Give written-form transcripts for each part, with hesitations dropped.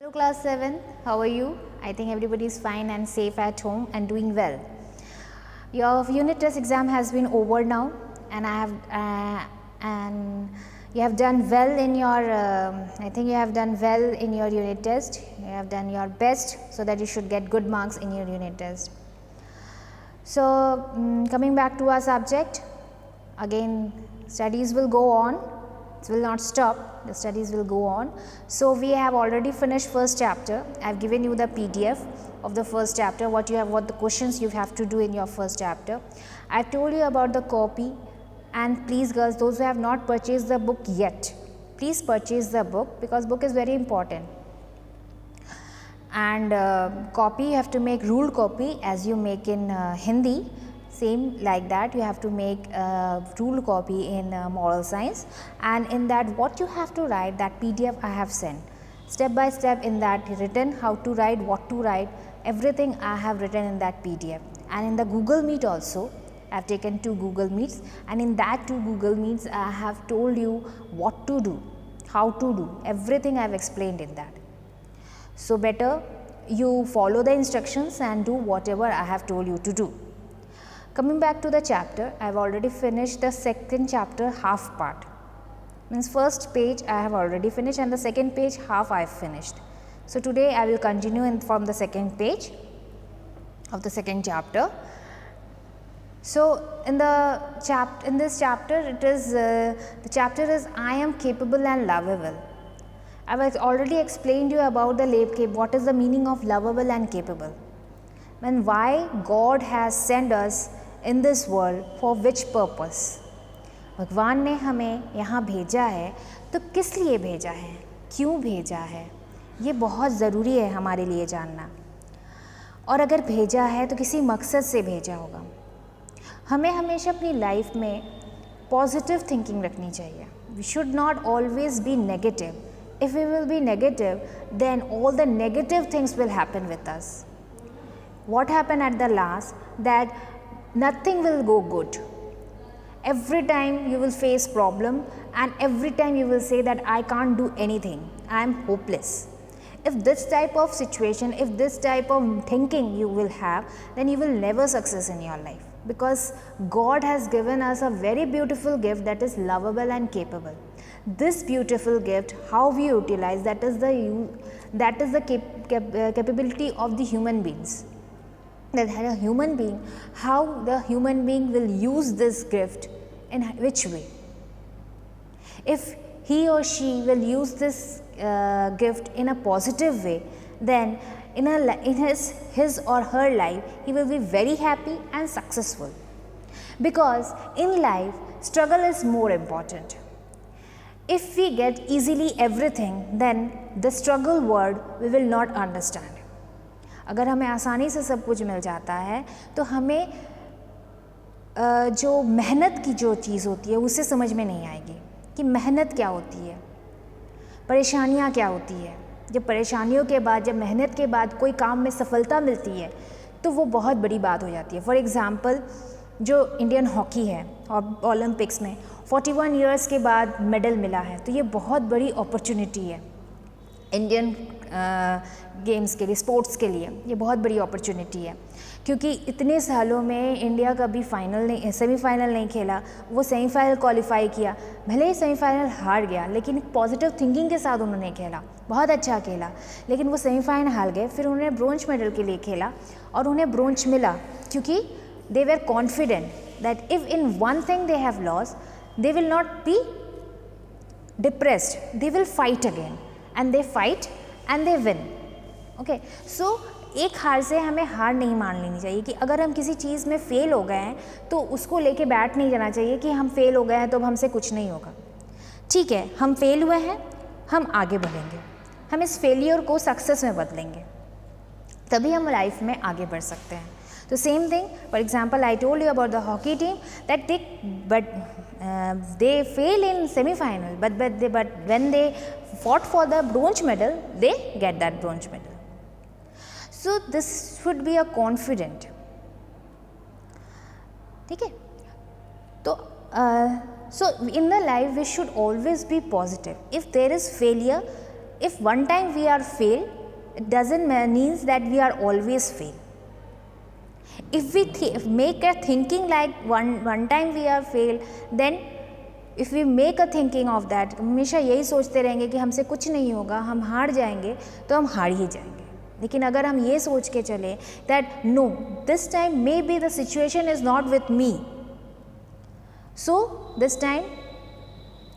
Hello class 7, how are you? I think everybody is fine and safe at home and doing well. Your unit test exam has been over now and you have done well in your I think you have done well in your unit test. You have done your best so that you should get good marks in your unit test. So coming back to our subject, again studies will go on. It will not stop, the studies will go on. So we have already finished first chapter. I have given you the PDF of the first chapter, what the questions you have to do in your first chapter. I have told you about the copy, and please girls, those who have not purchased the book yet, please purchase the book because book is very important. And copy, you have to make ruled copy as you make in Hindi. Same like that, you have to make a ruled copy in moral science, and in that what you have to write, that PDF I have sent step by step in that written, how to write, what to write, everything I have written in that PDF. And in the Google Meet also, I have taken 2 Google Meets, and in that 2 Google Meets I have told you what to do, how to do, everything I have explained in that. So better you follow the instructions and do whatever I have told you to do. Coming back to the chapter, I have already finished the second chapter half part. Means first page I have already finished and the second page half I have finished. So today I will continue from the second page of the second chapter. So in this chapter it is the chapter is I am capable and lovable. I have already explained you about what is the meaning of lovable and capable, and why God has sent us in this world, for which purpose. भगवान ने हमें यहाँ भेजा है तो किस लिए भेजा है, क्यों भेजा है, ये बहुत ज़रूरी है हमारे लिए जानना. और अगर भेजा है तो किसी मकसद से भेजा होगा. हमें हमेशा अपनी लाइफ में पॉजिटिव थिंकिंग रखनी चाहिए. We should not always be negative. If we will be negative then all the negative things will happen with us. What happened at the last, that nothing will go good. Every time you will face problem and every time you will say that I can't do anything, I am hopeless. If this type of situation, if this type of thinking you will have, then you will never success in your life, because God has given us a very beautiful gift, that is lovable and capable. This beautiful gift, how we utilize, that is the capability of the human beings. That a human being, how the human being will use this gift, in which way. If he or she will use this gift in a positive way, then in his or her life he will be very happy and successful. Because in life struggle is more important. If we get easily everything, then the struggle word we will not understand. अगर हमें आसानी से सब कुछ मिल जाता है तो हमें जो मेहनत की जो चीज़ होती है उससे समझ में नहीं आएगी कि मेहनत क्या होती है, परेशानियाँ क्या होती है. जब परेशानियों के बाद, जब मेहनत के बाद कोई काम में सफलता मिलती है तो वो बहुत बड़ी बात हो जाती है. फॉर एग्ज़ाम्पल, जो इंडियन हॉकी है और ओलंपिक्स में 41 ईयर्स के बाद मेडल मिला है, तो ये बहुत बड़ी अपॉर्चुनिटी है इंडियन गेम्स के लिए, स्पोर्ट्स के लिए. ये बहुत बड़ी अपॉर्चुनिटी है, क्योंकि इतने सालों में इंडिया कभी सेमीफाइनल नहीं खेला. वो सेमीफाइनल क्वालिफाई किया, भले ही सेमीफाइनल हार गया, लेकिन पॉजिटिव थिंकिंग के साथ उन्होंने खेला, बहुत अच्छा खेला, लेकिन वो सेमीफाइनल हार गए. फिर उन्होंने ब्रोंज मेडल के लिए खेला और उन्हें ब्रोंज मिला, क्योंकि they were confident that if in one thing they have loss, they will not be depressed, they will fight again, and they fight and they win. Okay, so एक हार से हमें हार नहीं मान लेनी चाहिए कि अगर हम किसी चीज़ में फ़ेल हो गए हैं तो उसको लेके बैठ नहीं जाना चाहिए कि हम फेल हो गए हैं तो अब हमसे कुछ नहीं होगा. ठीक है, हम फेल हुए हैं, हम आगे बढ़ेंगे, हम इस फेलियर को सक्सेस में बदलेंगे, तभी हम लाइफ में आगे बढ़ सकते हैं. तो same thing, for example, I told you about the hockey team that they fail in semi-final, but when they fought for the bronze medal, they get that bronze medal. So this should be a confident. ठीक है, तो so in the life we should always be positive. If there is failure, if one time we are fail, it doesn't means that we are always fail. If we make a thinking like one time we are fail, then if we make a thinking of that, हमेशा यही सोचते रहेंगे कि हमसे कुछ नहीं होगा, हम हार जाएंगे, तो हम हार ही जाएंगे. लेकिन अगर हम ये सोच के चले that no, this time maybe the situation is not with me, so this time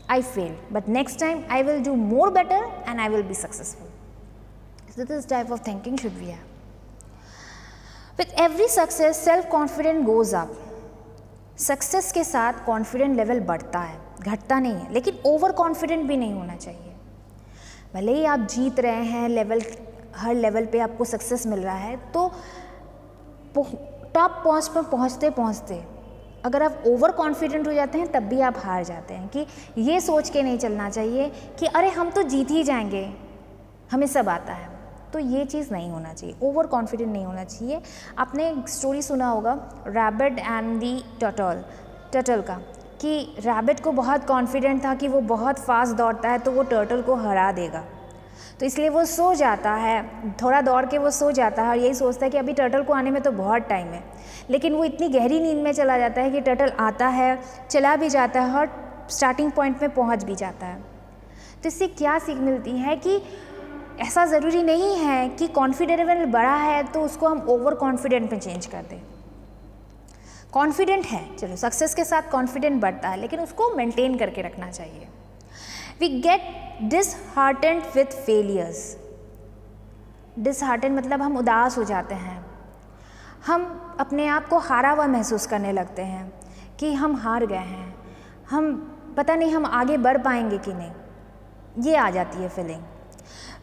I fail, but next time I will do more better and I will be successful. So this type of thinking should we have. With every success, self confidence goes up. Success के साथ confident level बढ़ता है, घटता नहीं है, लेकिन over confident भी नहीं होना चाहिए. भले ही आप जीत रहे हैं, हर लेवल पे आपको सक्सेस मिल रहा है, तो टॉप पोस्ट पर पहुँचते पहुँचते अगर आप ओवर कॉन्फिडेंट हो जाते हैं, तब भी आप हार जाते हैं. कि ये सोच के नहीं चलना चाहिए कि अरे हम तो जीत ही जाएंगे, हमें सब आता है. तो ये चीज़ नहीं होना चाहिए, ओवर कॉन्फिडेंट नहीं होना चाहिए. आपने स्टोरी सुना होगा रैबिट एंड दी टर्टल का, कि रैबिट को बहुत कॉन्फिडेंट था कि वो बहुत फास्ट दौड़ता है तो वो टर्टल को हरा देगा, तो इसलिए वो सो जाता है, थोड़ा दौड़ के वो सो जाता है और यही सोचता है कि अभी टर्टल को आने में तो बहुत टाइम है. लेकिन वो इतनी गहरी नींद में चला जाता है कि टर्टल आता है, चला भी जाता है और स्टार्टिंग पॉइंट में पहुंच भी जाता है. तो इससे क्या सीख मिलती है कि ऐसा ज़रूरी नहीं है कि कॉन्फिडेंस लेवल बड़ा है तो उसको हम ओवर कॉन्फिडेंट में चेंज कर दें. कॉन्फिडेंट है, चलो सक्सेस के साथ कॉन्फिडेंट बढ़ता है, लेकिन उसको मेंटेन करके रखना चाहिए. We get disheartened with failures. Disheartened मतलब हम उदास हो जाते हैं, हम अपने आप को हारा हुआ महसूस करने लगते हैं कि हम हार गए हैं, हम पता नहीं हम आगे बढ़ पाएंगे कि नहीं, ये आ जाती है feeling.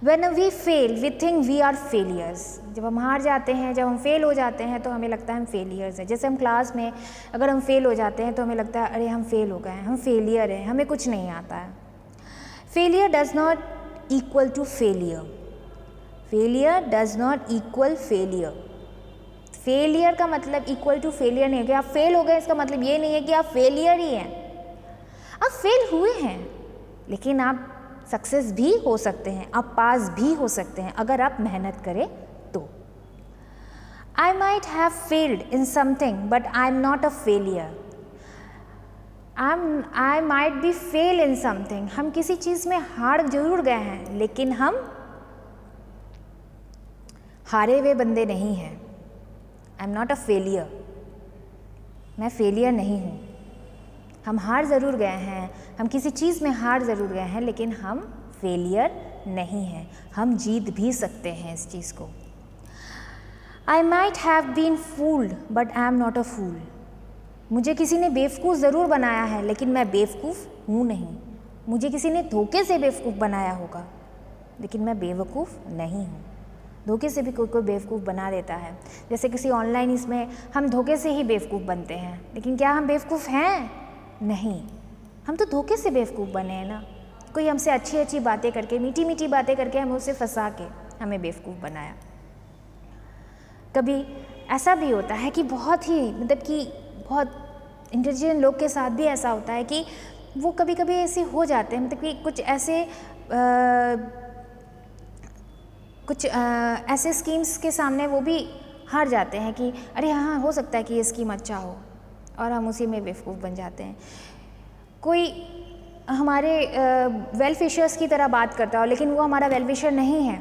When we fail, we think we are failures. जब हम हार जाते हैं, जब हम फेल हो जाते हैं, तो हमें लगता है हम फेलियर्स हैं. जैसे हम क्लास में अगर हम फेल हो जाते हैं तो हमें लगता है अरे हम फेल हो गए हैं, हम फेलियर हैं, हमें कुछ नहीं आता है. Failure does not equal to failure. Failure does not equal failure. Failure का मतलब इक्वल टू फेलियर नहीं है कि आप फेल हो गए, इसका मतलब ये नहीं है कि आप फेलियर ही हैं. आप फेल हुए हैं, लेकिन आप सक्सेस भी हो सकते हैं, आप पास भी हो सकते हैं अगर आप मेहनत करें तो. आई might have failed in something but I am not a failure. I might be fail in something. हम किसी चीज़ में हार जरूर गए हैं, लेकिन हम हारे हुए बंदे नहीं हैं. आई एम नॉट अ फेलियर. मैं फेलियर नहीं हूँ. हम हार ज़रूर गए हैं, हम किसी चीज़ में हार ज़रूर गए हैं, लेकिन हम फेलियर नहीं हैं, हम जीत भी सकते हैं इस चीज़ को. I might have been fooled but I am not a fool. मुझे किसी ने बेवकूफ़ ज़रूर बनाया है, लेकिन मैं बेवकूफ़ हूँ नहीं. मुझे किसी ने धोखे से बेवकूफ़ बनाया होगा, लेकिन मैं बेवकूफ़ नहीं हूँ. धोखे से भी कोई बेवकूफ़ बना देता है. जैसे किसी ऑनलाइन इसमें हम धोखे से ही बेवकूफ़ बनते हैं, लेकिन क्या हम बेवकूफ़ हैं? नहीं, हम तो धोखे से बेवकूफ़ बने हैं ना. कोई हमसे अच्छी अच्छी बातें करके, मीठी मीठी बातें करके हमें उसे फंसा के हमें बेवकूफ़ बनाया. कभी ऐसा भी होता है कि बहुत ही मतलब कि बहुत इंटेलिजेंट लोग के साथ भी ऐसा होता है कि वो कभी कभी ऐसे हो जाते हैं, मतलब कि कुछ ऐसे स्कीम्स के सामने वो भी हार जाते हैं कि अरे हाँ हो सकता है कि ये स्कीम अच्छा हो, और हम उसी में बेवकूफ़ बन जाते हैं. कोई हमारे वेल विशर्स की तरह बात करता हो, लेकिन वो हमारा वेल विशर नहीं है,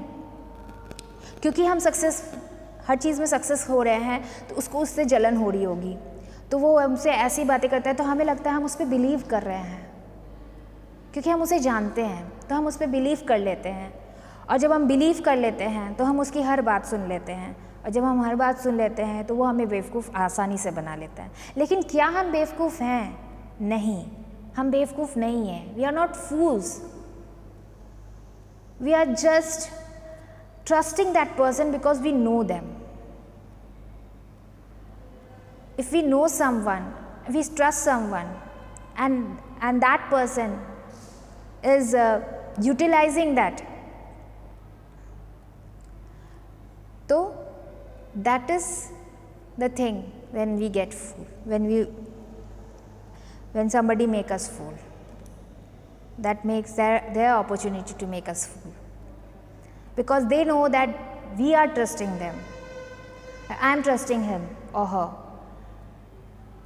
क्योंकि हम हर चीज़ में सक्सेस हो रहे हैं, तो उसको उससे जलन हो रही होगी, तो वो हमसे ऐसी बातें करता है, तो हमें लगता है हम उस पर बिलीव कर रहे हैं, क्योंकि हम उसे जानते हैं, तो हम उस पर बिलीव कर लेते हैं. और जब हम बिलीव कर लेते हैं तो हम उसकी हर बात सुन लेते हैं, और जब हम हर बात सुन लेते हैं तो वो हमें बेवकूफ़ आसानी से बना लेता है. लेकिन क्या हम बेवकूफ़ हैं? नहीं, हम बेवकूफ़ नहीं हैं. We are not fools. We are just trusting that person because we know them. If we know someone, if we trust someone, and that person is utilizing that, so that is the thing when we get fool, when somebody make us fool, that makes their opportunity to make us fool. because they know that we are trusting them. I am trusting him or her,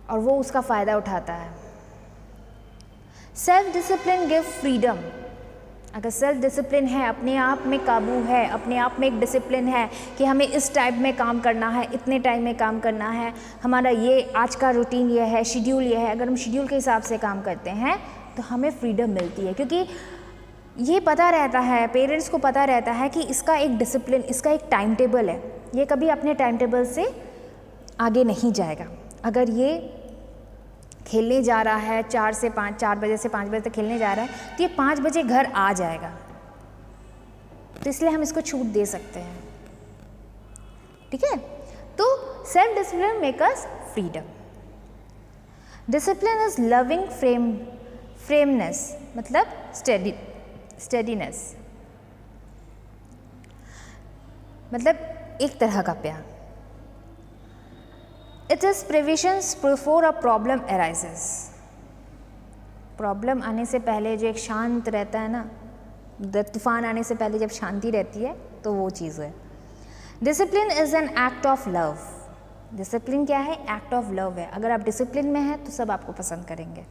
और वो उसका फ़ायदा उठाता है. Self discipline give freedom. अगर self discipline है, अपने आप में काबू है, अपने आप में एक डिसिप्लिन है कि हमें इस टाइम में काम करना है, इतने टाइम में काम करना है, हमारा ये आज का रूटीन ये है, शेड्यूल ये है, अगर हम शेड्यूल के हिसाब से काम करते हैं तो हमें फ्रीडम मिलती है. क्योंकि ये पता रहता है, पेरेंट्स को पता रहता है कि इसका एक डिसिप्लिन, इसका एक टाइम टेबल है, ये कभी अपने टाइम टेबल से आगे नहीं जाएगा. अगर ये खेलने जा रहा है 4 बजे से 5 बजे तक खेलने जा रहा है तो ये 5 बजे घर आ जाएगा. तो इसलिए हम इसको छूट दे सकते हैं. ठीक है. तो self discipline make us freedom. Discipline is loving firmness, मतलब स्टेडीनेस, मतलब एक तरह का प्यार. It is provisions before a problem arises. Problem आने से पहले जो एक शांत रहता है ना, तूफान आने से पहले जब शांति रहती है, तो वो चीज़ है. Discipline is an act of love. Discipline क्या है? एक्ट ऑफ लव है. अगर आप डिसिप्लिन में हैं तो सब आपको पसंद करेंगे.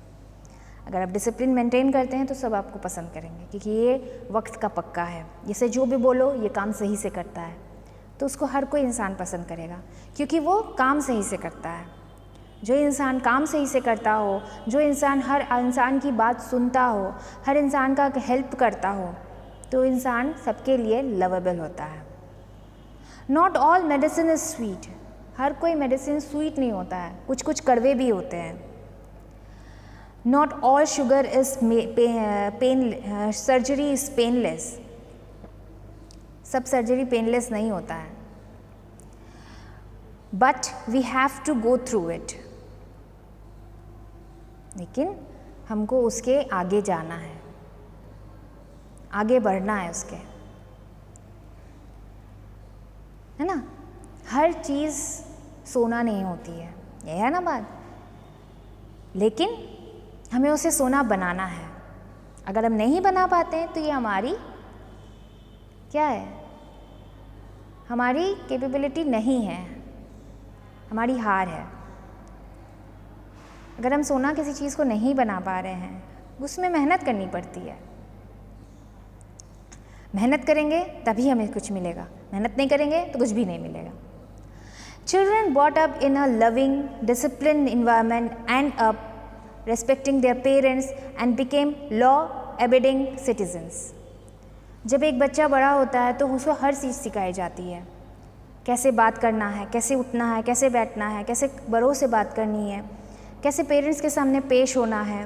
अगर आप डिसिप्लिन मेंटेन करते हैं तो सब आपको पसंद करेंगे, क्योंकि ये वक्त का पक्का है. जिसे जो भी बोलो ये काम सही से करता है, तो उसको हर कोई इंसान पसंद करेगा, क्योंकि वो काम सही से करता है. जो इंसान काम सही से करता हो, जो इंसान हर इंसान की बात सुनता हो, हर इंसान का हेल्प करता हो, तो इंसान सबके लिए लवेबल होता है. Not all medicine is sweet. हर कोई मेडिसिन स्वीट नहीं होता है, कुछ कुछ कड़वे भी होते हैं. Not all sugar is surgery is painless. सब सर्जरी पेनलेस नहीं होता है. But we have to go through it. लेकिन हमको उसके आगे जाना है, आगे बढ़ना है उसके, है ना. हर चीज़ सोना नहीं होती है, ये है ना बात. लेकिन हमें उसे सोना बनाना है. अगर हम नहीं बना पाते हैं तो ये हमारी क्या है? हमारी कैपेबिलिटी नहीं है, हमारी हार है. अगर हम सोना किसी चीज़ को नहीं बना पा रहे हैं, उसमें मेहनत करनी पड़ती है. मेहनत करेंगे तभी हमें कुछ मिलेगा, मेहनत नहीं करेंगे तो कुछ भी नहीं मिलेगा. Children bought up in a loving discipline environment and up respecting their parents and became law abiding citizens. जब एक बच्चा बड़ा होता है तो उसको हर चीज़ सिखाई जाती है. कैसे बात करना है, कैसे उठना है, कैसे बैठना है, कैसे बड़ों से बात करनी है, कैसे पेरेंट्स के सामने पेश होना है,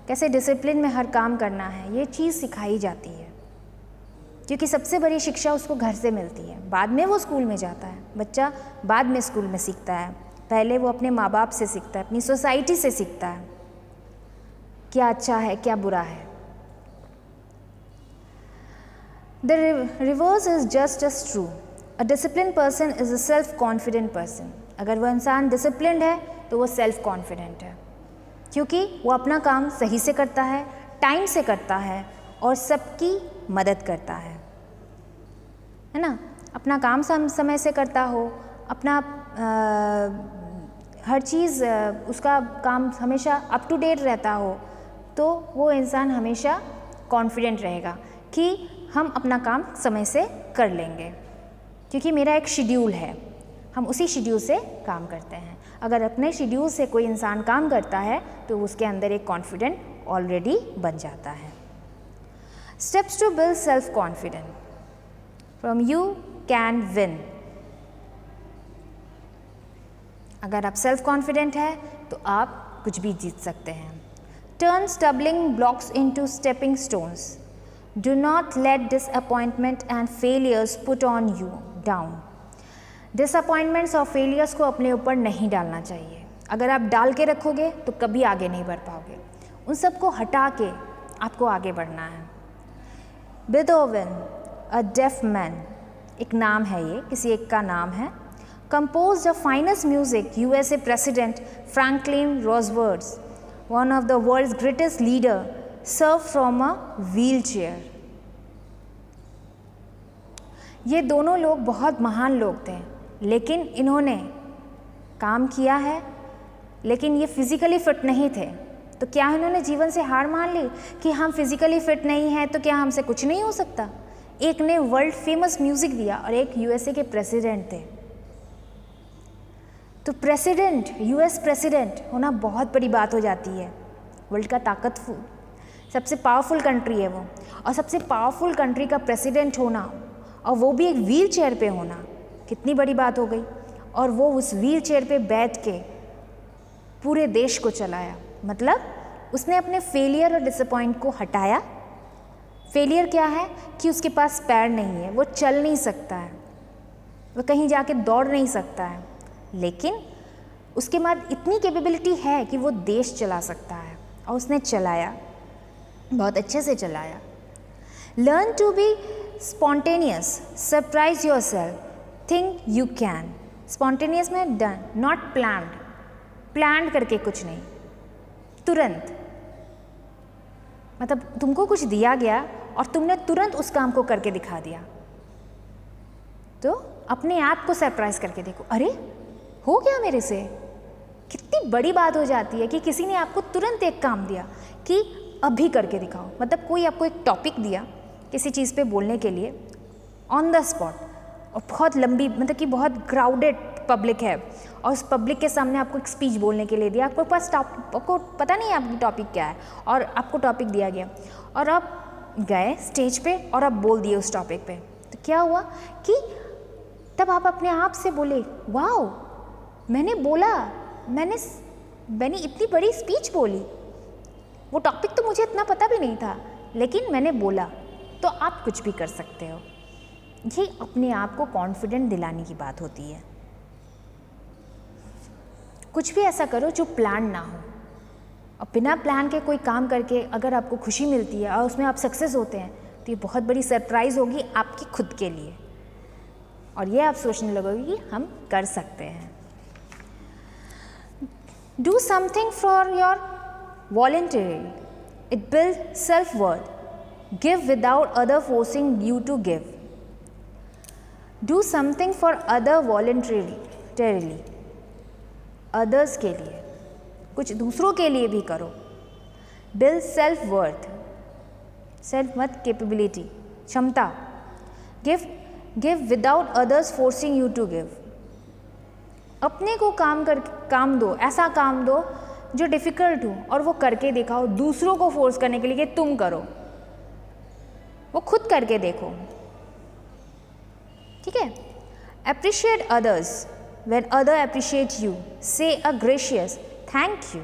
कैसे डिसिप्लिन में हर काम करना है. ये चीज़ सिखाई जाती है, क्योंकि सबसे बड़ी शिक्षा उसको घर से मिलती है. बाद में वो स्कूल में जाता है, बच्चा बाद में स्कूल में सीखता है. पहले वो अपने माँ बाप से सीखता है, अपनी सोसाइटी से सीखता है, क्या अच्छा है क्या बुरा है. The reverse is just as true. A disciplined person is a self-confident person. अगर वह इंसान डिसिप्लिन्ड है तो वो सेल्फ कॉन्फिडेंट है, क्योंकि वो अपना काम सही से करता है, टाइम से करता है और सबकी मदद करता है ना. अपना काम समय से करता हो, अपना हर चीज़ उसका काम हमेशा अप टू डेट रहता हो, तो वो इंसान हमेशा कॉन्फिडेंट रहेगा कि हम अपना काम समय से कर लेंगे, क्योंकि मेरा एक शेड्यूल है, हम उसी शेड्यूल से काम करते हैं. अगर अपने शेड्यूल से कोई इंसान काम करता है तो उसके अंदर एक कॉन्फिडेंट ऑलरेडी बन जाता है. Steps to build self confident. From you can win. अगर आप सेल्फ कॉन्फिडेंट है तो आप कुछ भी जीत सकते हैं. Turn stumbling blocks into stepping stones. Do not let disappointment and failures put on you down. Disappointments और failures को अपने ऊपर नहीं डालना चाहिए. अगर आप डाल के रखोगे तो कभी आगे नहीं बढ़ पाओगे. उन सब को हटा के आपको आगे बढ़ना है. Beethoven, a deaf man, एक नाम है, ये किसी एक का नाम है. Composed the finest music. USA President Franklin Roosevelt, one of the world's greatest leader, served from a wheelchair. ये दोनों लोग बहुत महान लोग थे, लेकिन इन्होंने काम किया है, लेकिन ये फिज़िकली फिट नहीं थे। तो क्या इन्होंने जीवन से हार मान ली कि हम फिज़िकली फिट नहीं हैं तो क्या हमसे कुछ नहीं हो सकता? एक ने वर्ल्ड फेमस म्यूज़िक दिया और एक यूएसए के प्रेसिडेंट थे। तो प्रेसिडेंट, यूएस प्रेसिडेंट होना बहुत बड़ी बात हो जाती है। वर्ल्ड का ताकतवर, सबसे पावरफुल कंट्री है वो, और सबसे पावरफुल कंट्री का प्रेसिडेंट होना, और वो भी एक व्हील चेयर पे होना, कितनी बड़ी बात हो गई। और वो उस व्हील चेयर पे बैठ के पूरे देश को चलाया। मतलब उसने अपने फेलियर और डिसअपॉइंट को हटाया। फेलियर क्या है कि उसके पास पैर नहीं है, वो चल नहीं सकता है, वो कहीं जाके दौड़ नहीं सकता है, लेकिन उसके बाद इतनी कैपेबिलिटी है कि वो देश चला सकता है, और उसने चलाया, बहुत अच्छे से चलाया। Learn to be spontaneous, surprise your self, think you can. Spontaneous में डन, नॉट प्लान्ड, प्लान करके कुछ नहीं, तुरंत। मतलब तुमको कुछ दिया गया और तुमने तुरंत उस काम को करके दिखा दिया। तो अपने आप को सरप्राइज करके देखो, अरे हो गया मेरे से। कितनी बड़ी बात हो जाती है कि किसी ने आपको तुरंत एक काम दिया कि अभी करके दिखाओ। मतलब कोई आपको एक टॉपिक दिया किसी चीज़ पे बोलने के लिए ऑन द स्पॉट, और बहुत लंबी, मतलब कि बहुत क्राउडेड पब्लिक है, और उस पब्लिक के सामने आपको एक स्पीच बोलने के लिए दिया। आपको पास आपको पता नहीं है आपकी टॉपिक क्या है, और आपको टॉपिक दिया गया और आप गए स्टेज पे और आप बोल दिए उस टॉपिक पे। तो क्या हुआ कि तब आप अपने आप से बोले, वाओ मैंने बोला, मैंने इतनी बड़ी स्पीच बोली। वो टॉपिक तो मुझे इतना पता भी नहीं था, लेकिन मैंने बोला। तो आप कुछ भी कर सकते हो। ये अपने आप को कॉन्फिडेंट दिलाने की बात होती है। कुछ भी ऐसा करो जो प्लान ना हो, और बिना प्लान के कोई काम करके अगर आपको खुशी मिलती है और उसमें आप सक्सेस होते हैं, तो ये बहुत बड़ी सरप्राइज़ होगी आपकी खुद के लिए, और ये आप सोचने लगोगे कि हम कर सकते हैं। Do something for your voluntarily, it build self worth, give without other forcing you to give. Do something for other voluntarily, others के लिए, कुछ दूसरों के लिए भी करो। Build self worth, self worth capability, क्षमता। Give without others forcing you to give, अपने को काम दो, ऐसा काम दो जो डिफ़िकल्ट हो और वो करके दिखाओ। दूसरों को फोर्स करने के लिए कि तुम करो, वो खुद करके देखो। ठीक है। Appreciate others when other appreciate you, से अ ग्रेशियस थैंक यू।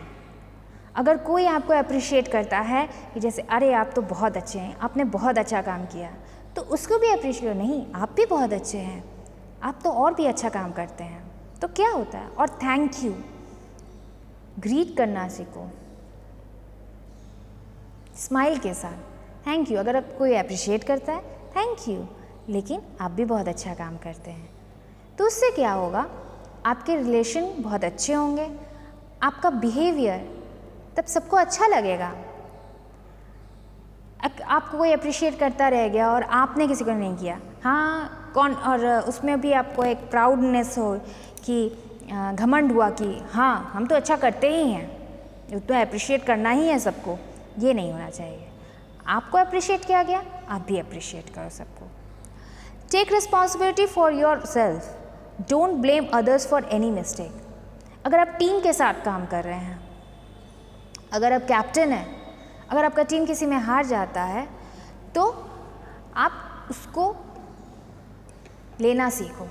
अगर कोई आपको अप्रिशिएट करता है कि जैसे अरे आप तो बहुत अच्छे हैं, आपने बहुत अच्छा काम किया, तो उसको भी अप्रिशिएट, नहीं आप भी बहुत अच्छे हैं, आप तो और भी अच्छा काम करते हैं, तो क्या होता है। और थैंक यू, ग्रीट करना सीखो स्माइल के साथ, थैंक यू। अगर आप कोई अप्रिशिएट करता है, थैंक यू, लेकिन आप भी बहुत अच्छा काम करते हैं, तो उससे क्या होगा, आपके रिलेशन बहुत अच्छे होंगे, आपका बिहेवियर तब सबको अच्छा लगेगा। आपको कोई अप्रिशिएट करता रह गया और आपने किसी को नहीं किया, हाँ कौन, और उसमें भी आपको एक प्राउडनेस हो कि घमंड हुआ कि हाँ हम तो अच्छा करते ही हैं, तो अप्रिशिएट करना ही है सबको, ये नहीं होना चाहिए। आपको अप्रिशिएट किया गया, आप भी अप्रिशिएट करो सबको। Take responsibility for your self, don't blame others for any mistake. अगर आप टीम के साथ काम कर रहे हैं, अगर आप कैप्टन हैं, अगर आपका टीम किसी में हार जाता है, तो आप उसको लेना सीखो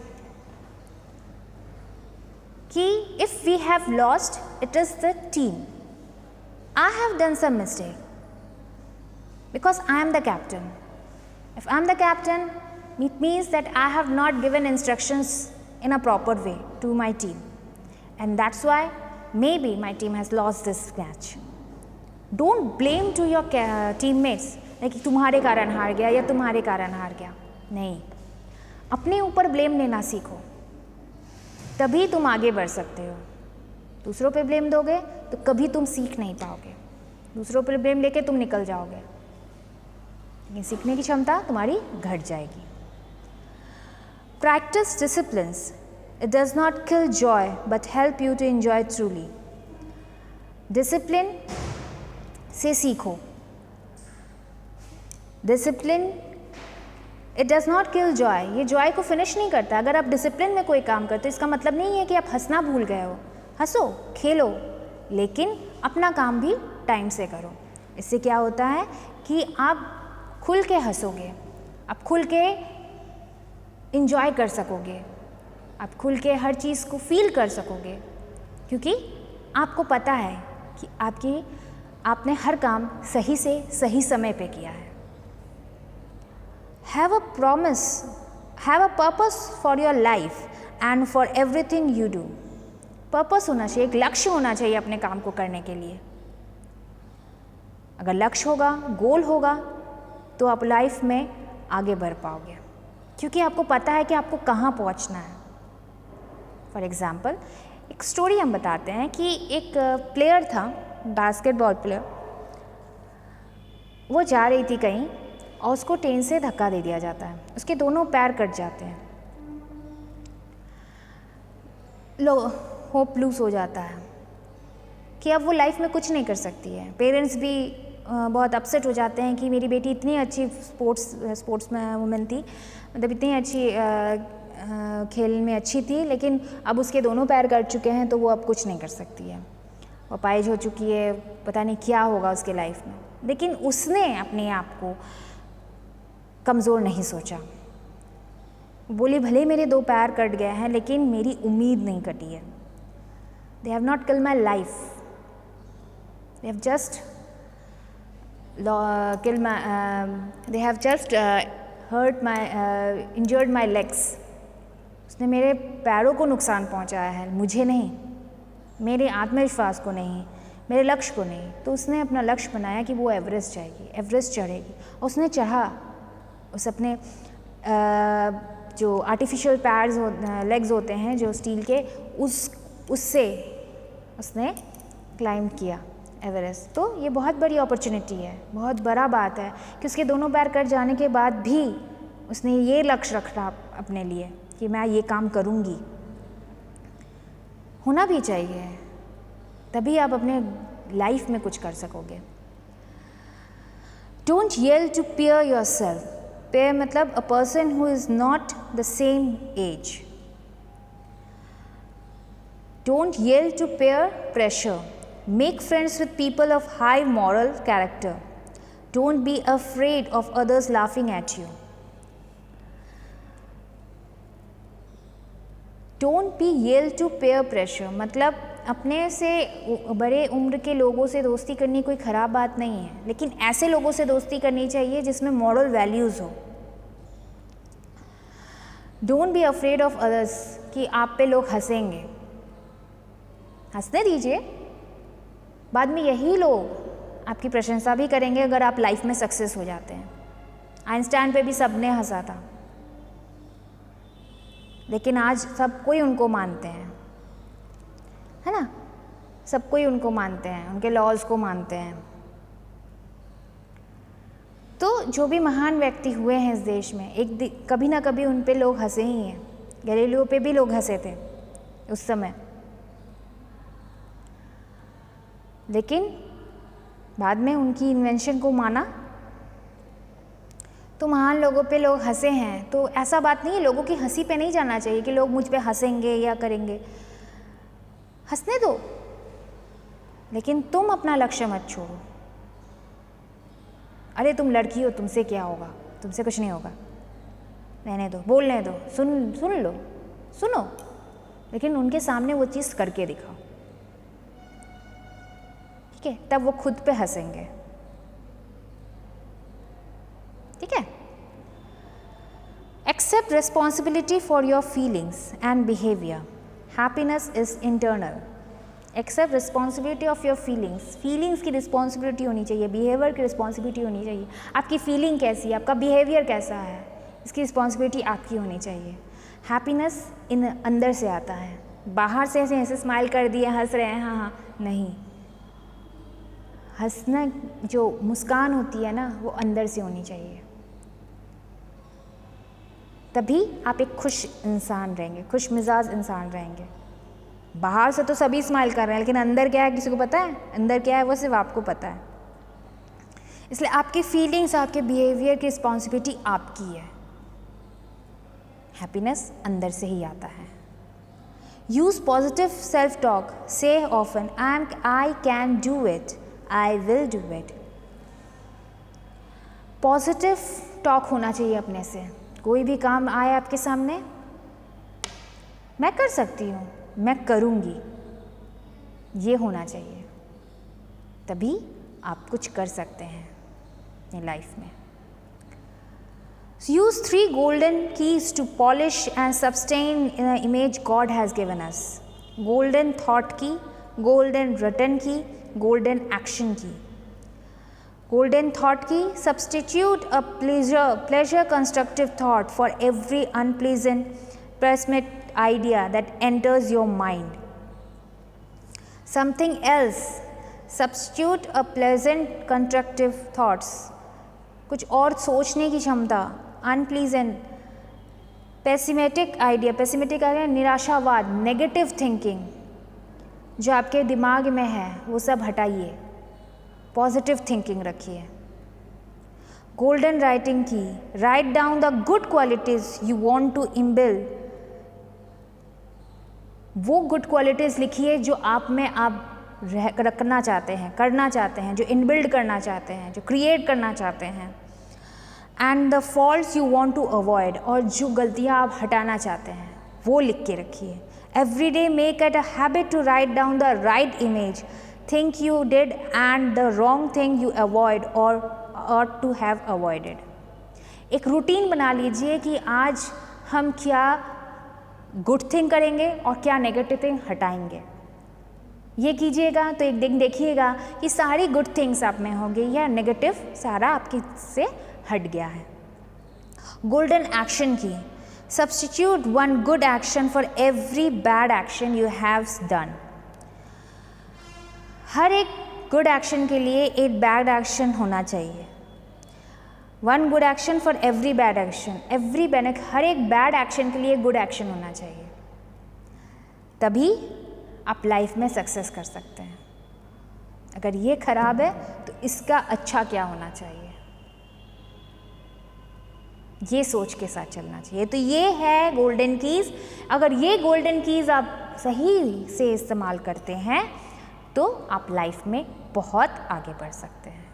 कि if we have lost, it is the team, I have done some mistake because I am the captain. If I am the captain, it means that I have not given instructions in a proper way to my team, and that's why maybe my team has lost this match. Don't blame to your teammates like तुम्हारे कारण हार गया या तुम्हारे कारण हार गया, नहीं, अपने ऊपर ब्लेम लेना सीखो, तभी तुम आगे बढ़ सकते हो। दूसरों पे ब्लेम दोगे तो कभी तुम सीख नहीं पाओगे, दूसरों पर ब्लेम लेके तुम निकल जाओगे, लेकिन सीखने की क्षमता तुम्हारी घट जाएगी। Practice disciplines. It does not kill joy but help you to enjoy truly. Discipline से सीखो. Discipline it does not kill joy. ये joy को फिनिश नहीं करता. अगर आप डिसिप्लिन में कोई काम करते हो इसका मतलब नहीं है कि आप हंसना भूल गए हो. हंसो, खेलो, लेकिन अपना काम भी टाइम से करो. इससे क्या होता है कि आप खुल के हंसोगे, आप खुल के इंजॉय कर सकोगे, आप खुल के हर चीज़ को फील कर सकोगे, क्योंकि आपको पता है कि आपने हर काम सही से सही समय पे किया है. Have a purpose for your life and for everything you do. Purpose होना चाहिए, एक लक्ष्य होना चाहिए अपने काम को करने के लिए. अगर लक्ष्य होगा, गोल होगा, तो आप लाइफ में आगे बढ़ पाओगे, क्योंकि आपको पता है कि आपको कहाँ पहुँचना है. फॉर एग्ज़ाम्पल एक स्टोरी हम बताते हैं कि एक प्लेयर था, बास्केटबॉल प्लेयर. वो जा रही थी कहीं और उसको ट्रेन से धक्का दे दिया जाता है, उसके दोनों पैर कट जाते हैं. होप लूज हो जाता है कि अब वो लाइफ में कुछ नहीं कर सकती है. पेरेंट्स भी बहुत अपसेट हो जाते हैं कि मेरी बेटी इतनी अच्छी स्पोर्ट्स में वुमेन थी, मतलब इतनी अच्छी खेल में अच्छी थी, लेकिन अब उसके दोनों पैर कट चुके हैं तो वो अब कुछ नहीं कर सकती है. वो अपाहिज हो चुकी है, पता नहीं क्या होगा उसके लाइफ में. लेकिन उसने अपने आप को कमज़ोर नहीं सोचा. बोली भले मेरे 2 पैर कट गए हैं लेकिन मेरी उम्मीद नहीं कटी है. They have not killed my life. They have just injured my legs. उसने मेरे पैरों को नुकसान पहुंचाया है, मुझे नहीं, मेरे आत्मविश्वास को नहीं, मेरे लक्ष्य को नहीं. तो उसने अपना लक्ष्य बनाया कि वो एवरेस्ट जाएगी, एवरेस्ट चढ़ेगी. उसने चढ़ा, उस अपने जो आर्टिफिशियल पैड्स लेग्स होते हैं जो स्टील के, उससे उसने क्लाइंब किया एवरेस्ट. तो ये बहुत बड़ी अपॉर्चुनिटी है, बहुत बड़ा बात है कि उसके दोनों पैर कट जाने के बाद भी उसने ये लक्ष्य रखा अपने लिए कि मैं ये काम करूँगी. होना भी चाहिए, तभी आप अपने लाइफ में कुछ कर सकोगे. Don't yell to peer yourself. Peer मतलब a person who is not the same age. Don't yell to peer pressure. Make friends with people of high moral character. Don't be afraid of others laughing at you. Don't be yell to peer pressure. मतलब अपने से बड़े उम्र के लोगों से दोस्ती करनी कोई ख़राब बात नहीं है, लेकिन ऐसे लोगों से दोस्ती करनी चाहिए जिसमें मॉरल वैल्यूज़ हो. Don't be afraid of others कि आप पे लोग हंसेंगे. हंसने दीजिए, बाद में यही लोग आपकी प्रशंसा भी करेंगे अगर आप लाइफ में सक्सेस हो जाते हैं. आइंस्टाइन पे भी सबने हंसा था, लेकिन आज सब कोई उनको मानते हैं, है ना. सब कोई उनको मानते हैं, उनके लॉज को मानते हैं. तो जो भी महान व्यक्ति हुए हैं इस देश में, कभी ना कभी उन पे लोग हंसे ही हैं. गैलीलियो पे भी लोग हंसे थे उस समय, लेकिन बाद में उनकी इन्वेंशन को माना. तो महान लोगों पे लोग हंसे हैं, तो ऐसा बात नहीं है, लोगों की हंसी पे नहीं जाना चाहिए कि लोग मुझ पे हंसेंगे या करेंगे. हंसने दो, लेकिन तुम अपना लक्ष्य मत छोड़ो. अरे तुम लड़की हो, तुमसे क्या होगा, तुमसे कुछ नहीं होगा, रहने दो, बोलने दो, सुनो, लेकिन उनके सामने वो चीज़ करके दिखाओ. ठीक है, तब वो खुद पे हंसेंगे. ठीक है. Accept responsibility for your feelings and behaviour. Happiness is internal. Accept responsibility of your feelings. Feelings की रिस्पॉन्सिबिलिटी होनी चाहिए, बिहेवियर की रिस्पॉन्सिबिलिटी होनी चाहिए. आपकी फीलिंग कैसी है, आपका बिहेवियर कैसा है, इसकी रिस्पॉन्सिबिलिटी आपकी होनी चाहिए. हैप्पीनेस इन अंदर से आता है, बाहर से ऐसे स्माइल कर दिए, हंस रहे हैं, हाँ, नहीं. हंसना, जो मुस्कान होती है ना, वो अंदर से होनी चाहिए. तभी आप एक खुश इंसान रहेंगे, खुश मिजाज इंसान रहेंगे। बाहर से तो सभी स्माइल कर रहे हैं, लेकिन अंदर क्या है किसी को पता है? अंदर क्या है वो सिर्फ आपको पता है। इसलिए आपकी फीलिंग्स, आपके बिहेवियर की रिस्पॉन्सिबिलिटी आपकी है। हैप्पीनेस अंदर से ही आता है। यूज पॉजिटिव सेल्फ टॉक, से often I can do it, I will do it. Positive talk होना चाहिए अपने से। कोई भी काम आए आपके सामने, मैं कर सकती हूँ, मैं करूँगी, ये होना चाहिए। तभी आप कुछ कर सकते हैं अपनी लाइफ में। So use 3 golden keys to polish and sustain the image God has given us. Golden thought key, golden written key, golden action key. Golden thought key, substitute a pleasure constructive thought for every unpleasant pessimistic idea that enters your mind. Something else, substitute a pleasant constructive thoughts. कुछ और सोचने की क्षमता, unpleasant pessimistic idea, निराशावाद, negative thinking जो आपके दिमाग में है वो सब हटाइए, पॉजिटिव थिंकिंग रखिए। गोल्डन राइटिंग की, write down the good qualities you want to imbibe. वो गुड क्वालिटीज लिखिए जो आप में आप रखना चाहते हैं, करना चाहते हैं, जो इनबिल्ड करना चाहते हैं, जो क्रिएट करना चाहते हैं। And the faults you want to avoid, और जो गलतियां आप हटाना चाहते हैं वो लिख के रखिए। Every day make it a habit to write down the right image, think you did and the wrong thing you avoid और टू हैव अवॉइडेड। एक रूटीन बना लीजिए कि आज हम क्या गुड थिंग करेंगे और क्या नेगेटिव थिंग हटाएंगे। ये कीजिएगा तो एक दिन देखिएगा कि सारी गुड थिंग्स आप में होंगी या नेगेटिव सारा आपके से हट गया है। गोल्डन एक्शन की, substitute one good action for every bad action you have done. हर एक गुड एक्शन के लिए एक बैड एक्शन होना चाहिए। One good action for every bad action, हर एक बैड एक्शन के लिए गुड एक्शन होना चाहिए। तभी आप लाइफ में सक्सेस कर सकते हैं। अगर ये खराब है तो इसका अच्छा क्या होना चाहिए, ये सोच के साथ चलना चाहिए। तो ये है गोल्डन कीज़। अगर ये गोल्डन कीज़ आप सही से इस्तेमाल करते हैं तो आप लाइफ में बहुत आगे बढ़ सकते हैं।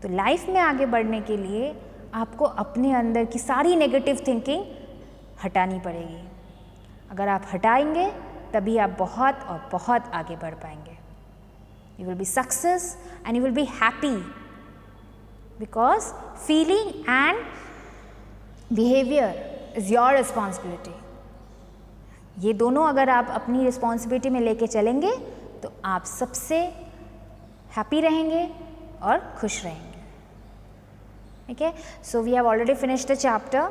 तो लाइफ में आगे बढ़ने के लिए आपको अपने अंदर की सारी नेगेटिव थिंकिंग हटानी पड़ेगी। अगर आप हटाएंगे तभी आप बहुत और बहुत आगे बढ़ पाएंगे। You will be success and you will be happy, because feeling and behaviour is your responsibility. ये दोनों अगर आप अपनी रिस्पॉन्सिबिलिटी में लेके चलेंगे तो आप सबसे हैप्पी रहेंगे और खुश रहेंगे। ठीक है, so we have already finished the chapter.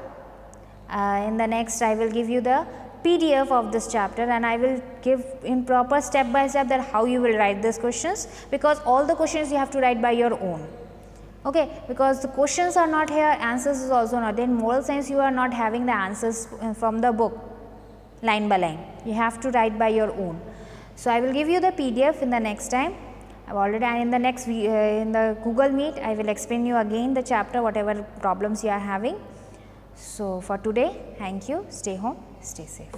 In the next I will give you the PDF of this chapter, and I will give in proper step by step that how you will write these questions, because all the questions you have to write by your own. Okay, because the questions are not here, answers is also not. In moral science you are not having the answers from the book line by line. You have to write by your own. So I will give you the PDF in the next time. I've already, and in the next in the Google Meet I will explain you again the chapter, whatever problems you are having. So for today, thank you. Stay home, stay safe.